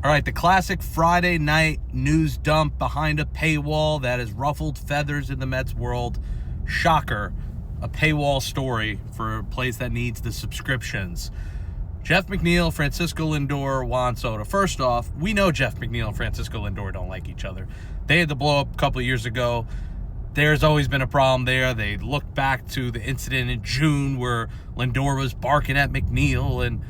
All right, the classic Friday night news dump behind a paywall that has ruffled feathers in the Mets world. Shocker, a paywall story for a place that needs the subscriptions. Jeff McNeil, Francisco Lindor, Juan Soto. First off, we know Jeff McNeil and Francisco Lindor don't like each other. They had the blow up a couple of years ago. There's always been a problem there. They look back to the incident in June where Lindor was barking at McNeil, and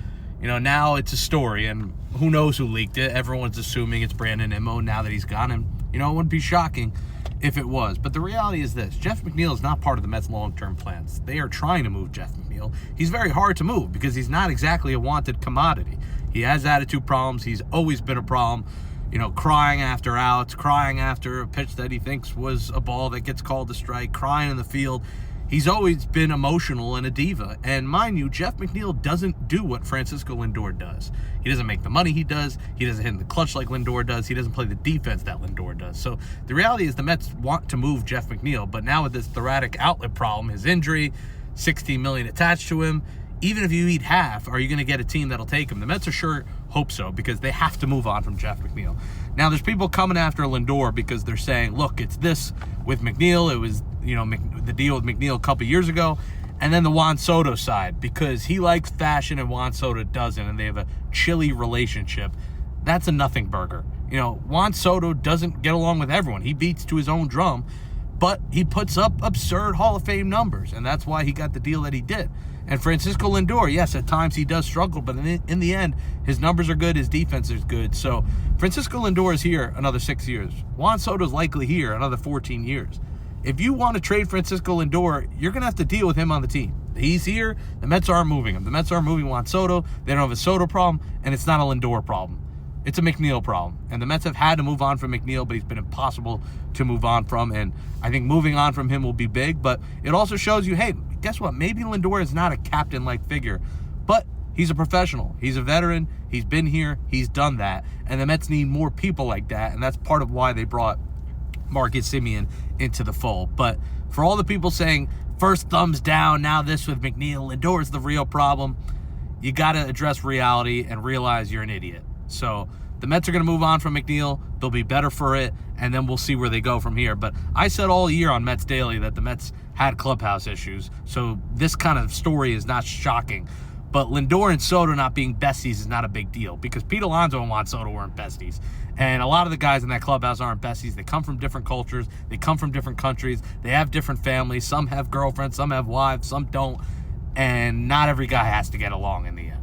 now it's a story, and who knows who leaked it. Everyone's assuming it's Brandon Nimmo now that he's gone, and it wouldn't be shocking if it was. But the reality is this: Jeff McNeil is not part of the Mets' long-term plans. They are trying to move Jeff McNeil. He's very hard to move because he's not exactly a wanted commodity. He has attitude problems. He's always been a problem. Crying after outs, crying after a pitch that he thinks was a ball that gets called a strike, crying in the field. He's always been emotional and a diva. And mind you, Jeff McNeil doesn't do what Francisco Lindor does. He doesn't make the money he does. He doesn't hit in the clutch like Lindor does. He doesn't play the defense that Lindor does. So the reality is the Mets want to move Jeff McNeil, but now with this thoracic outlet problem, his injury, $16 million attached to him, even if you eat half, are you going to get a team that'll take him? The Mets are sure hope so, because they have to move on from Jeff McNeil. Now, there's people coming after Lindor because they're saying, look, it's this with McNeil. It was, the deal with McNeil a couple years ago. And then the Juan Soto side, because he likes fashion and Juan Soto doesn't, and they have a chilly relationship. That's a nothing burger. Juan Soto doesn't get along with everyone. He beats to his own drum, but he puts up absurd Hall of Fame numbers, and that's why he got the deal that he did. And Francisco Lindor, yes, at times he does struggle, but in the end, his numbers are good, his defense is good. So Francisco Lindor is here another 6 years. Juan Soto is likely here another 14 years. If you want to trade Francisco Lindor, you're going to have to deal with him on the team. He's here. The Mets aren't moving him. The Mets aren't moving Juan Soto. They don't have a Soto problem, and it's not a Lindor problem. It's a McNeil problem. And the Mets have had to move on from McNeil, but he's been impossible to move on from. And I think moving on from him will be big. But it also shows you, hey, guess what? Maybe Lindor is not a captain-like figure, but he's a professional. He's a veteran. He's been here. He's done that. And the Mets need more people like that. And that's part of why they brought Marcus Semien into the fold. But for all the people saying, first thumbs down, now this with McNeil, Lindor is the real problem, you got to address reality and realize you're an idiot. So the Mets are going to move on from McNeil. They'll be better for it, and then we'll see where they go from here. But I said all year on Mets Daily that the Mets had clubhouse issues, so this kind of story is not shocking. But Lindor and Soto not being besties is not a big deal, because Pete Alonso and Juan Soto weren't besties. And a lot of the guys in that clubhouse aren't besties. They come from different cultures. They come from different countries. They have different families. Some have girlfriends. Some have wives. Some don't. And not every guy has to get along in the end.